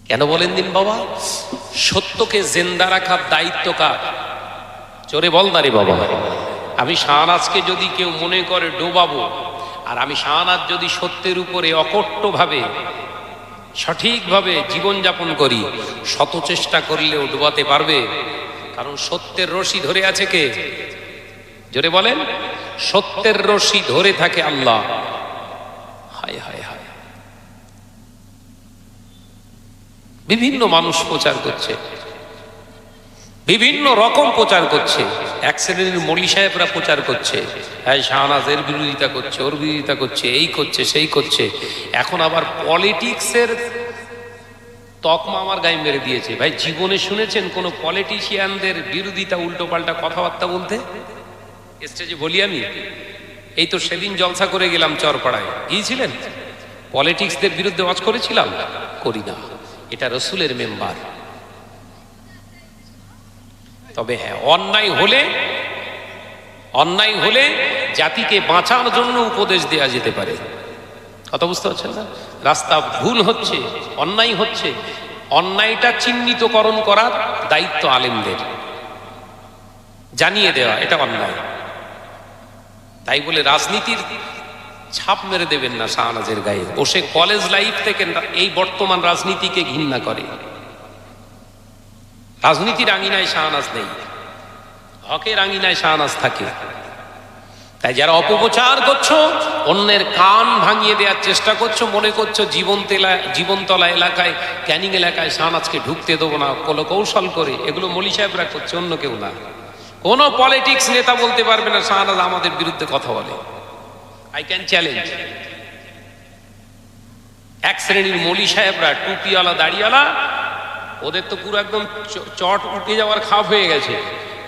কেন বলেন দিন বাবা? সত্যকে জিন্দা রাখার দায়িত্ব কার? জোরে বল না রে বাবা। আমি শাহনাজকে যদি কেউ মনে করে ডোবাবো, আর আমি শাহনাজ যদি সত্যের উপরে অকট্টভাবে সঠিকভাবে জীবনযাপন করি, শত চেষ্টা করলেও ডোবাতে পারবে? কারণ সত্যের রশি ধরে আছে কে? জোরে বলেন। সত্যের রশি ধরে থাকে আল্লাহ। হায় হায় হায়। বিভিন্ন মানুষ প্রচার করছে, বিভিন্ন রকম প্রচার করছে। এক শ্রেণীর মৌলী সাহেবরা প্রচার করছে, হ্যাঁ শাহনাজ এর বিরোধিতা করছে, ওর বিরোধিতা করছে, এই করছে সেই করছে। এখন আবার পলিটিক্সের তকমা আমার গায়ে মেরে দিয়েছে। ভাই জীবনে শুনেছেন কোন পলিটিশিয়ানদের বিরোধিতা উল্টো পাল্টা কথাবার্তা বলতে? স্টেজে বলি আমি, এই তো সেদিন জলসা করে গেলাম চরপাড়ায়, গিয়েছিলেন? পলিটিক্সদের বিরুদ্ধে ওয়াজ করেছিলাম? করি না, এটা রসুলের মেম্বার। তবে হ্যাঁ, অন্যায় হলে জাতিকে বাঁচানোর জন্য উপদেশ দেওয়া যেতে পারে। কথা বুঝতে পারছেন না? রাস্তা ভুল হচ্ছে, অন্যায় হচ্ছে, অন্যায়টা চিহ্নিতকরণ করার দায়িত্ব আলেমদের, জানিয়ে দেওয়া এটা অন্যায়। তাই বলে রাজনীতির ছাপ মেরে দেবেন না শাহনাজের গায়ে। বসে কলেজ লাইফ থেকে এই বর্তমান রাজনীতিকে ঘৃণা করে। রাজনীতির আঙিনায় শাহনাজ নেই, হকের আঙিনায় শাহনাজ থাকে। তাই যারা অপপ্রচার করছো, অন্যের কান ভাঙিয়ে দেওয়ার চেষ্টা করছো, মনে করছো জীবনতলা এলাকায়, ক্যানিং এলাকায় শাহনাজকে ঢুকতে দেবো না কোনো কৌশল করে, এগুলো মৌলী সাহেবরা করছে, অন্য কেউ না। কোন পলিটিক্স নেতা বলতে পারবে না শাহনাজ আমাদের বিরুদ্ধে কথা বলে। I can challenge. এক শ্রেণীর মৌলী সাহেবরা, টুপিওয়ালা দাড়িওয়ালা, ওদের তো পুরো একদম চট উঠে যাওয়ার খাপ হয়ে গেছে।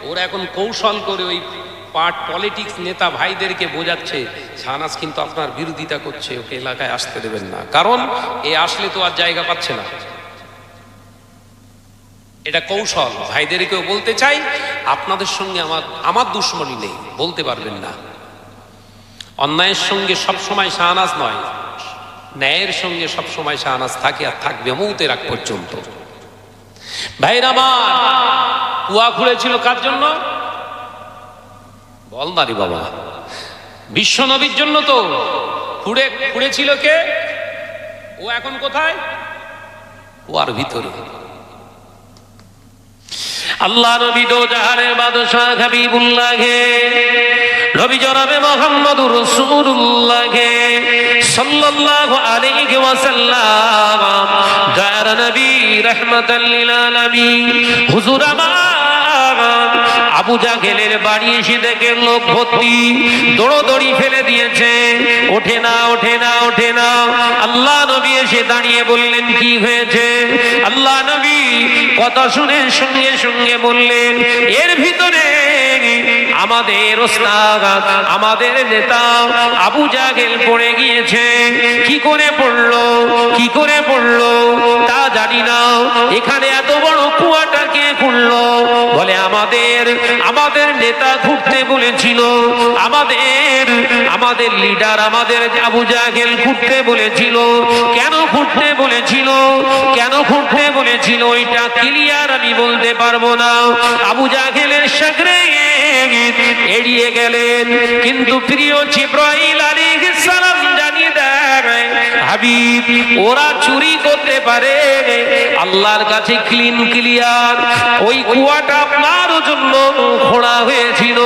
ওরা এখন কৌশল করে ওই পলিটিক্স নেতা ভাইদেরকে বোঝাচ্ছে শাহনাজ কিন্তু আপনার বিরোধিতা করছে, ওকে এলাকায় আসতে দেবেন না, কারণ এ আসলে তো আর জায়গা পাচ্ছে না। এটা কৌশল। ভাইদেরকেও বলতে চাই, আপনাদের সঙ্গে আমার দুশ্মনী নেই, বলতে পারবেন না। অন্যায়ের সঙ্গে সবসময় শাহনাজ নয়, ন্যায়ের সঙ্গে সবসময় শাহনাজ থাকে আর থাকবে মৌতের আগ পর্যন্ত। ভাইরা আমার, কুয়া খুঁড়েছিল কার জন্য? বল না রে বাবা। বিশ্ব নবীর জন্য তো খুঁড়েছিল কে? ও এখন কোথায়? কুয়ার ভিতরে। আল্লাহ নবী দো জাহানের বাদশাহ হাবিবুল্লাহ নবী জনাবে মুহাম্মদুর রাসূলুল্লাহ সাল্লাল্লাহু আলাইহি ওয়াসাল্লাম, দয়ার নবী রাহমাতাল লিল আলামিন। হুজুর আমার আবু জাহেলের বাড়ি এসে দেখে লোক ভর্তি, দৌড়দৌড়ি ফেলে দিয়েছে, ওঠে না ওঠে না ওঠে না। আল্লাহ নবী এসে দাঁড়িয়ে বললেন কি হয়েছে? আল্লাহ নবী কথা শুনে সঙ্গে সঙ্গে বললেন, এর ভিতরে আমাদের ওস্তাদ, আমাদের নেতা আবু জাহেল পড়ে গিয়েছে। কি করে পড়লো, কি করে পড়লো তা জানি না। এখানে এত বড় কুয়াটা কে খুঁড়লো? বলে আমাদের নেতা খুঁড়তে বলেছিল, আমাদের লিডার, আমাদের আবু জাহেল খুঁড়তে বলেছিল। কেন খুঁড়তে বলেছিল, কেন খুঁড়তে বলেছিল ওইটা ক্লিয়ার আমি বলতে পারবো না। আবু জাহেলের সাগরে এড়িয়ে গেলেন, কিন্তু প্রিয় জিবরাইল আলাইহিস সালাম জানিয়ে দেয়, হাবিব ওরা চুরি করতে পারে, আল্লাহর কাছে ক্লিয়ার ওই কুয়াটা আপনার জন্য খোঁড়া হয়েছিল।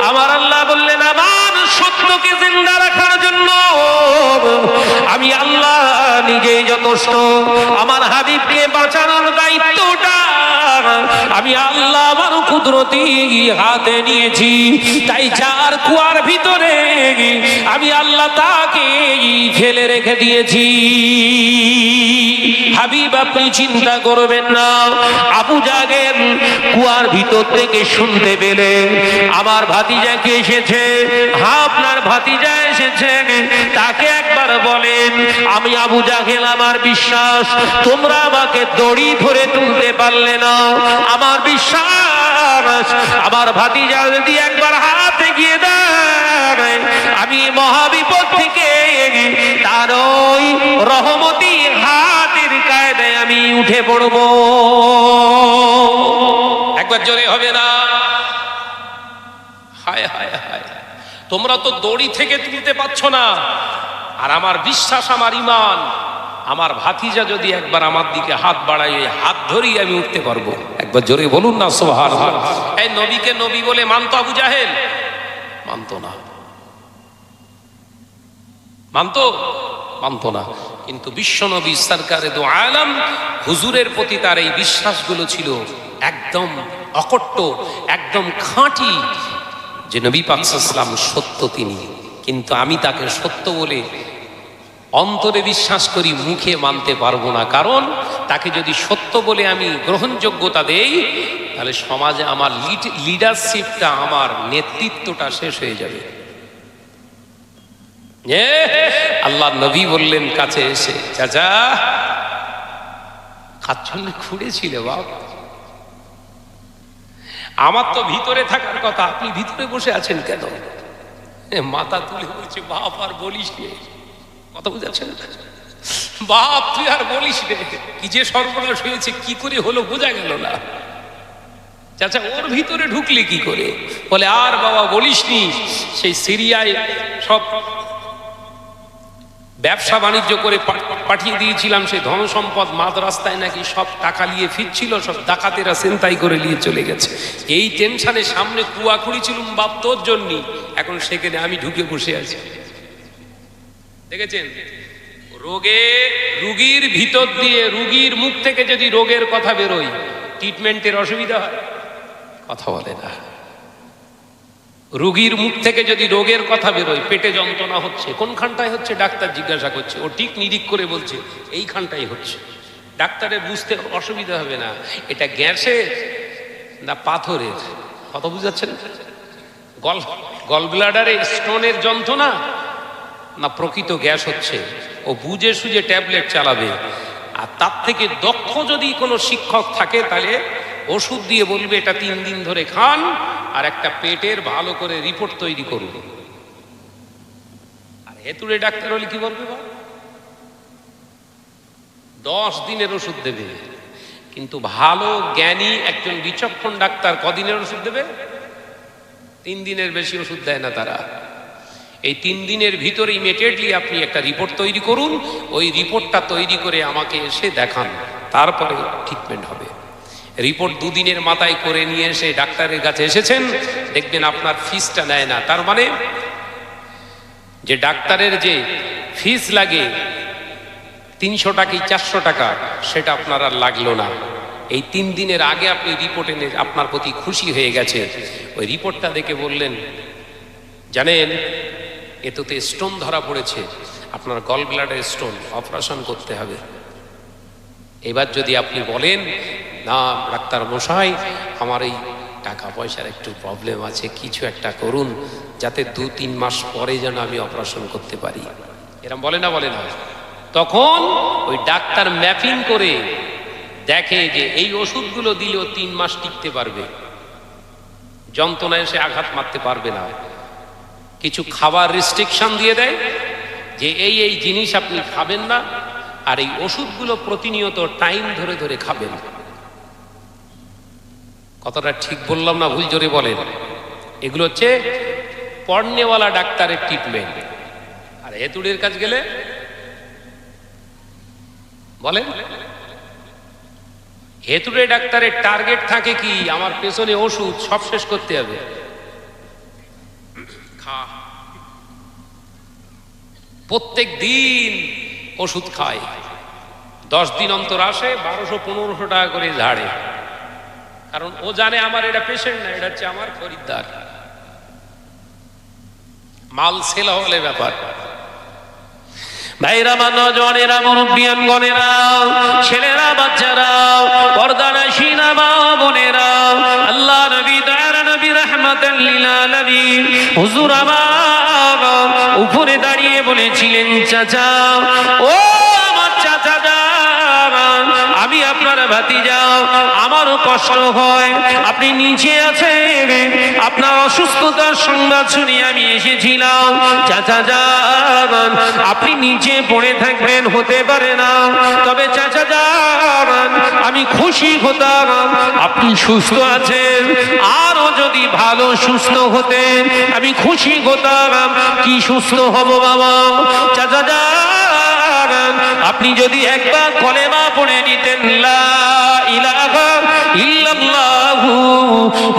আমার আল্লাহ বললেন, আমার সত্যকে জিন্দা রাখার জন্য আমি আল্লাহ নিজেই যথেষ্ট। আমার হাবিবকে বাঁচানোর দায়িত্বটা আমি আল্লাহ আমার কুদরতি হাতে নিয়েছি। তাই যার কুয়ার ভিতরে আমি আল্লাহ তাকে ফেলে রেখে দিয়েছি। হাবিব আপনি চিন্তা করবেন না। আবু জাহেল কুয়ার ভিতর থেকে শুনতে পেলে আমার ভাতিজাকে এসেছে, হ্যাঁ আপনার ভাতিজা এসেছে, তাকে একবার বলেন, আমি আবু জাহেল, আমার বিশ্বাস তোমরা আমাকে দড়ি ধরে তুলতে পারলে না, আমার বিশ্বাস আমার ভাতিজা যদি একবার হাত এগিয়ে দেয় আমি মহাবিপদ থেকে তার ওই রহমতি হাতের কায়দায় আমি উঠে পড়ব। একবার জোরে হবে না? হায় হায় হায়, তোমরা তো দড়ি থেকে তুলতে পারছ না, আর আমার বিশ্বাস, আমার ঈমান, আমার ভাতিজা যদি একবার আমার দিকে হাত বাড়ায়, হাত ধরেই আমি উঠতে পারবো। একবার জোরে বলুন না সুবহানাল্লাহ। এই নবীকে নবী বলে মানতো আবু জাহেল? মানতো না, মানতো না। কিন্তু বিশ্ব নবী সরকারে দু আলম হুজুরের প্রতি তার এই বিশ্বাসগুলো ছিল একদম অকট্ট, একদম খাঁটি, যে নবী পাক সাল্লাল্লাহু আলাইহি ওয়াসাল্লাম সত্য তিনি। কিন্তু আমি তাকে সত্য বলে অন্তরে বিশ্বাস করি, মুখে মানতে পারবো না। কারণ তাকে যদি সত্য বলে আমি গ্রহণযোগ্যতা দেই, তাহলে সমাজে আমার লিডারশিপটা, আমার নেতৃত্বটা শেষ হয়ে যাবে। আল্লাহ নবী বললেন কাছে এসে, চাচা খাচ্ছলে খুঁড়েছিল বাপ, আমার তো ভিতরে থাকার কথা, আপনি ভিতরে বসে আছেন কেন? মাথা তুলে বলছে, বাপ আর বলিস রে। কথা বুঝাচ্ছেন? বাপ তুই আর বলিস রে, কি যে সর্বনাশ হয়েছে, কি করে হলো বোঝা গেল না। চাচা ওর ভিতরে ঢুকলে কি করে? বলে আর বাবা বলিসনি, সেই সিরিয়ায় সব ব্যবসা বাণিজ্য করে পাঠিয়ে দিয়েছিলাম, সেই ধন সম্পদ মাঝ রাস্তায় নাকি সব টাকা নিয়ে ফিরছিল, সব ডাকাতেরা ছিনতাই করে নিয়ে চলে গেছে। এই টেনশনে সামনে কুয়া খুঁড়িছিলাম বাপ তোর জন্য, এখন সেখানে আমি ঢুকে বসে আছি। দেখেছেন, রুগীর ভিতর দিয়ে, রুগীর মুখ থেকে যদি রোগের কথা বেরোয়, ট্রিটমেন্টের অসুবিধা হয়? কথা বলে না। রুগীর মুখ থেকে যদি রোগের কথা বেরোয়, পেটে যন্ত্রণা হচ্ছে, কোনখানটায় হচ্ছে ডাক্তার জিজ্ঞাসা করছে, ও ঠিক নিরিখ করে বলছে এইখানটাই হচ্ছে। ডাক্তারের বুঝতে অসুবিধা হবে না এটা গ্যাসের না পাথরের। কথা বুঝাচ্ছেন? গল ব্লাডারে স্টোনের যন্ত্রণা না প্রকৃত গ্যাস হচ্ছে, ও বুঝে সুঝে ট্যাবলেট চালাবে। আর তার থেকে দক্ষ যদি কোনো শিক্ষক থাকে, তাহলে ওষুধ দিয়ে বলবে এটা 3 দিন ধরে খান, আর একটা পেটের ভালো করে রিপোর্ট তৈরি করুন। আর হেতুড়ে ডাক্তার হলে কি বলবে? 10 দিনের ওষুধ দেবে। কিন্তু ভালো জ্ঞানী একজন বিচক্ষণ ডাক্তার কদিনের ওষুধ দেবে? 3 দিনের বেশি ওষুধ দেয় না তারা। এই 3 দিনের ভিতরে ইমিডিয়েটলি আপনি একটা রিপোর্ট তৈরি করুন, ওই রিপোর্টটা তৈরি করে আমাকে এসে দেখান, তারপরে ট্রিটমেন্ট হবে। রিপোর্ট 2 দিনের মাথায় করে নিয়ে এসে ডাক্তারের কাছে এসেছেন, দেখবেন আপনার ফিসটা নেয় না। তার মানে যে ডাক্তারের যে ফিস লাগে 300 টাকা কি 400 টাকা, সেটা আপনার আর লাগলো না। এই 3 দিনের আগে আপনি রিপোর্ট এনে আপনার প্রতি খুশি হয়ে গেছে। ওই রিপোর্টটা দেখে বললেন, জানেন এতে স্টোন ধরা পড়েছে, আপনার গল ব্লাডার স্টোন, অপারেশন করতে হবে। এবার যদি আপনি বলেন, না ডাক্তার মশাই আমার এই টাকা পয়সার একটু প্রবলেম আছে, কিছু একটা করুন যাতে 2-3 মাস পরে যেন আমি অপারেশন করতে পারি, এরকম বলে না? বলে না। তখন ওই ডাক্তার ম্যাপিং করে দেখে যে এই ওষুধগুলো দিলেও 3 মাস টিকতে পারবে, যন্ত্রণায় এসে আঘাত মারতে পারবে না। কিছু খাবার রেস্ট্রিকশন দিয়ে দেয় যে এই জিনিস আপনি খাবেন না, আর এই ওষুধগুলো প্রতিনিয়ত টাইম ধরে ধরে খাবেন। কথাটা ঠিক বললাম না ভুল? জোরে বলেন। এগুলো হচ্ছে পড়নেওয়ালা ডাক্তারের ট্রিটমেন্ট। আর হেতুড়ের কাজ গেলে বলেন, হেতুড়ে ডাক্তারের টার্গেট থাকে কি, আমার পেছনে ওষুধ সব শেষ করতে হবে। প্রত্যেক দিন ওষুধ খায়, 10 দিন অন্তর আসে, 1200-1500 টাকা করে ঝাড়ে। কারণ ও জানে আমার এটা পেশেন্ট না, এটা হচ্ছে আমার খরিদ্দার। মাল সেল হলে ব্যাপার। ভাইরা, নওজওয়ানেরা, মুরব্বিয়ান গণেরা, ছেলেরা, বাচ্চারা, পর্দানশীনা মা বোনেরা, আল্লাহ নবী দয়ার নবী রাহমাতাল লিল আলামিন হুজুর আমার উপরে দাঁড়িয়ে বলেছিলেন, চাচা ও আমার চাচা যান, আমি আপনার ভাতিজা, আমারও কষ্ট হয়, আপনি নিচে আছেন, আপনার অসুস্থতার সংবাদ শুনে আমি এসেছিলাম। চাচা যান, আপনি নিচে পড়ে থাকবেন হতে পারে না, তবে চাচা চাচা যান আমি খুশি হতাম আপনি সুস্থ আছেন, আরো যদি ভালো সুস্থ হতেন আমি খুশি হতাম। কি সুস্থ হব বাবা? চাচা যান আপনি যদি একবার কলেমা পড়ে নিতেন লা ইলাহা ইল্লাল্লাহু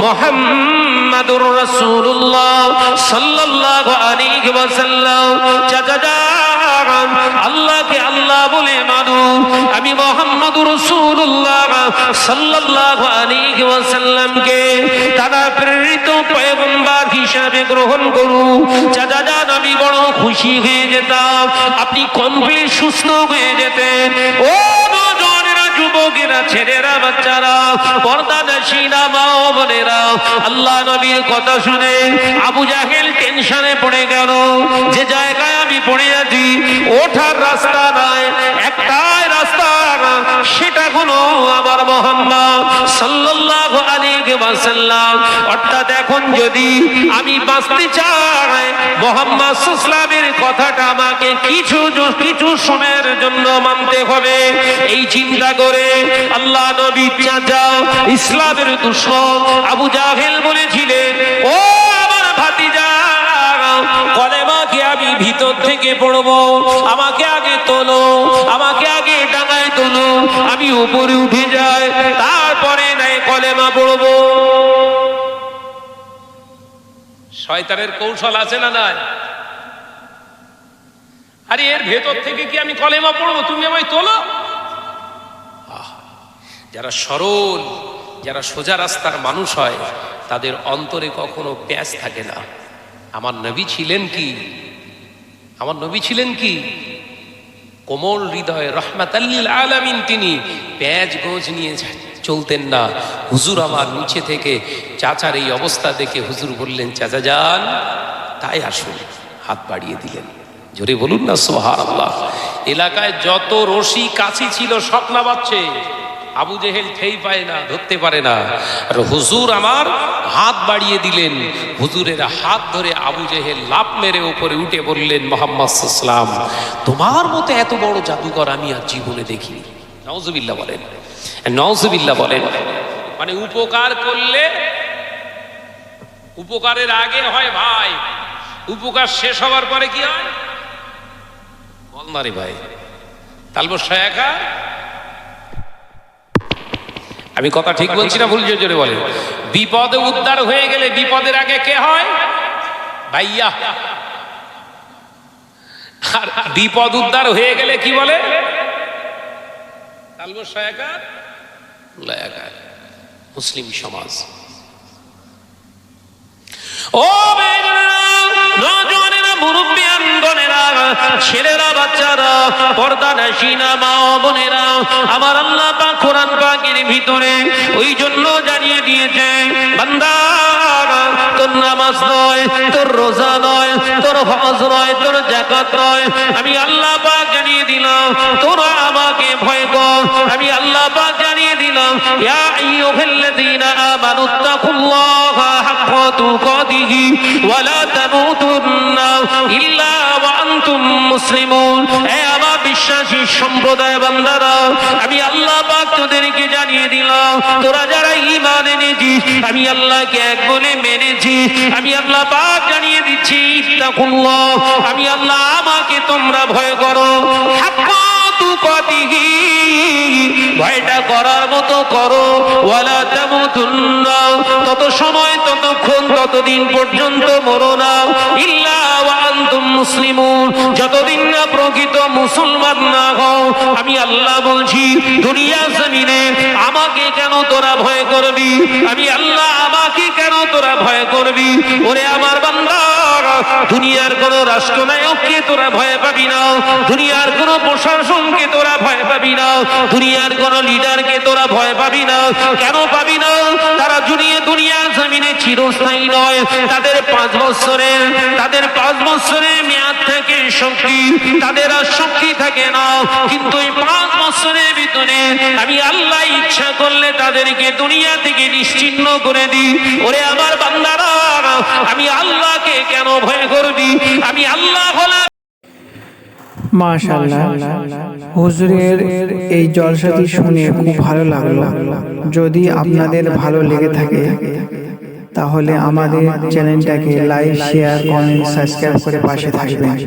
মুহাম্মাদুর রাসূলুল্লাহ সাল্লাল্লাহু আলাইহি ওয়াসাল্লাম, চাচা যান আল্লাহকে আল্লাহ বলে মানো, আমি মুহাম্মাদুর রাসূলুল্লাহ সাল্লাল্লাহু আলাইহি ওয়াসাল্লামকে তারা প্রেরিত পয়গম্বর হিসাবে গ্রহণ করু, চাচা যান আমি বড় খুশি হয়ে যেতাম, আপনি কমপ্লিট সুস্থ হয়ে যেতেন। ও নওজওয়ানেরা, যুবকেরা, ছেলেরা, বাচ্চারা, পর্দানশীনা মা ও বোনেরা, আল্লাহ নবীর কথা শুনে আবু জাহেল টেনশনে পড়ে গেল। যে জায়গায় আমি পড়ে আছি ওঠার রাস্তা নাই, একটাই রাস্তা, সেটা হলো আমার মুহাম্মদ সাল্লাল্লাহু আলাইহি ওয়াসাল্লাম। অর্থাৎ এখন যদি আমি বাঁচতে চাই মুহাম্মদ সাল্লাল্লাহু আলাইহি কথাটা আমাকে কিছু সময়ের জন্য মানতে হবে। এই চিন্তা করে আল্লাহ নবী চাচা ইসলামের দুশমন আবু জাহেল বলেছিলেন, ও আমার ভাতিজা, কলেমাকে আমি ভিতর থেকে পড়বো, আমাকে আগে তোলো, আমাকে আগে ডাঙায় তোলো, আমি উপরে উঠে যাই, তারপরে নাই কলেমা পড়বো। শয়তানের কৌশল আছে না নাই? আরে এর ভেতর থেকে কি আমি কলেমা পড়বো, তুমি আমায় তোলো? যারা সরল, যারা সোজা রাস্তার মানুষ হয় তাদের অন্তরে কখনো প্যাঁচ থাকে না। আমার নবী ছিলেন কি? আমার নবী ছিলেন কি? কোমল হৃদয়, রহমাতাল লিল আলামিন। তিনি প্যাঁচ গোঁজ নিয়ে চলতেন না। হুজুর আমার নিচে থেকে চাচার এই অবস্থা দেখে হুজুর বললেন, চাচা যান তাই আসুন, হাত বাড়িয়ে দিলেন। জোরে বলুন না সুবহানাল্লাহ। এলাকায় যত রশি কাছি ছিল সব নামাচ্ছে, আবু জেহেল ঠেই পায় না, ধরতে পারে না। আর হুজুর আমার হাত বাড়িয়ে দিলেন, হুজুরের হাত ধরে আবু জেহেল লাফ মেরে উপরে উঠে বললেন, মুহাম্মদ সাল্লাল্লাহু আলাইহি ওয়াসাল্লাম তোমার মতো এত বড় জাদুকর আমি আর জীবনে দেখিনি। নাউজুবিল্লাহ বলেন, নাউজুবিল্লাহ বলেন। মানে উপকার করলে উপকারের আগে হয় ভাই, উপকার শেষ হওয়ার পরে কি হয়? বল না রে ভাই, তালবো শায়খা। আমি কথা ঠিক বলছি না ভুল? জোরে বলে। বিপদে উদ্ধার হয়ে গেলে বিপদের আগে কে হয়? ভাইয়া। আর বিপদ উদ্ধার হয়ে গেলে কি বলে? তালবো শায়খা, মুসলিম সমাজ। ও নওজওয়ানেরা, মুরব্বিয়ান বোনেরা, ছেলেরা, বাচ্চারা, পর্দানশীনা মা ও বোনেরা, আমার আল্লাহ পাক কোরআন পাকের ভিতরে ওই জন্য জানিয়ে দিয়েছে, বান্দা তোর নামাজ নয়, তোর রোজা নয়, তোর হজ নয়, তোর যাকাত নয়, আমি আল্লাহ পাক জানিয়ে দিলাম তোরা আমাকে ভয় কর। আমি আল্লাহ পাক জানিয়ে দিলাম, ইয়া আইয়ুহাল্লাযীনা আমানুত্তাকুল্লাহা হাক্কা তুকাতিহি ওয়া লা তামুতুন্না ইল্লা ওয়া আনতুম মুসলিমুন। হে আমার বিশ্বাসী সম্প্রদায় বান্দারা, আমি আল্লাহ পাক তোদেরকে জানিয়ে দিলাম, তোরা যারা ঈমান এনেছিস, আমি আল্লাহকে এক বলে মেনেছিস, আমি আল্লাহ পাক জানিয়ে দিচ্ছি, ইত্তাকুল্লাহ, আমি আল্লাহ আমাকে তোমরা ভয় করো, হাক্কা তুকাতিহি, ভয়টা করার মতো করো, ওয়ালা তামুতুন্না, তত সময়, ততক্ষণ, ততদিন পর্যন্ত মরো না, ইল্লা ওয়া আনতুম মুসলিমুন, যতদিন না প্রকৃত মুসলমান না হও। আমি আল্লাহ বলছি, দুনিয়া জমিনে আমাকে কেন তোরা ভয় করবি? আমি আল্লাহ আমাকে কেন তোরা ভয় করবি? ওরে আমার বান্দা, দুনিয়ার কোন রাষ্ট্রনায়ককে তোরা ভয় পাবি না, দুনিয়ার কোন প্রশাসনকে তোরা ভয় পাবি না, দুনিয়ার কোন লিডারকে তোরা ভয় পাবি না। কেন পাবি না? তারা দুনিয়া জমিনে চিরস্থায়ী নয়, তাদের 5 বছরের মেয়াদ থাকে শক্তি, তাদের আর শক্তি থাকে না। কিন্তু এই 5 বছরের ভিতরে আমি আল্লাহ ইচ্ছা করলে তাদেরকে দুনিয়া থেকে নিশ্চিহ্ন করে দিই। ওরে আমার বান্দারা, আমি আল্লাহকে কেন ভয় করবি? আমি আল্লাহ হলাম মাশাআল্লাহ, হুজুরের এই জলসাটি শুনে খুব ভালো লাগলো। যদি আপনাদের ভালো লেগে থাকে তাহলে আমাদের চ্যানেলটাকে লাইক, শেয়ার, কমেন্ট, সাবস্ক্রাইব করে পাশে থাকবেন।